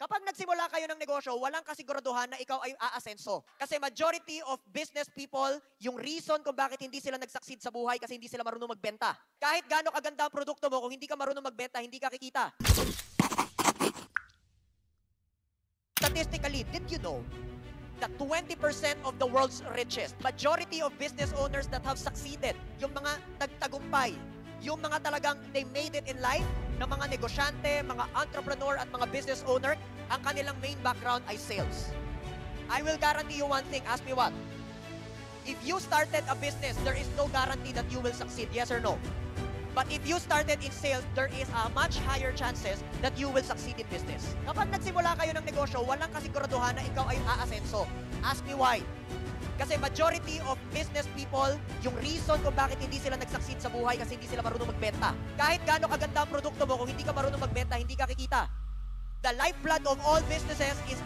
Kapag nagsimula kayo ng negosyo, walang kasiguraduhan na ikaw ay aasenso. Kasi majority of business people, yung reason kung bakit hindi sila nagsucceed sa buhay kasi hindi sila marunong magbenta. Kahit gaano kaganda ang produkto mo, kung hindi ka marunong magbenta, hindi ka kikita. Statistically, did you know that 20% of the world's richest, majority of business owners that have succeeded, yung mga nagtagumpay, yung mga talagang they made it in life, ng mga negosyante, mga entrepreneur at mga business owner, ang kanilang main background ay sales. I will guarantee you one thing, ask me what? If you started a business, there is no guarantee that you will succeed, yes or no? But if you started in sales, there is a much higher chances that you will succeed in business. Kapag nagsimula kayo ng negosyo, walang kasiguraduhan na ikaw ay aasenso. Ask me why? Kasi majority of business people, yung reason kung bakit hindi sila nagsucceed sa buhay kasi hindi sila marunong magbenta. Kahit gaano kaganda ang produkto mo, kung hindi ka marunong magbenta, hindi ka kikita. The lifeblood of all businesses is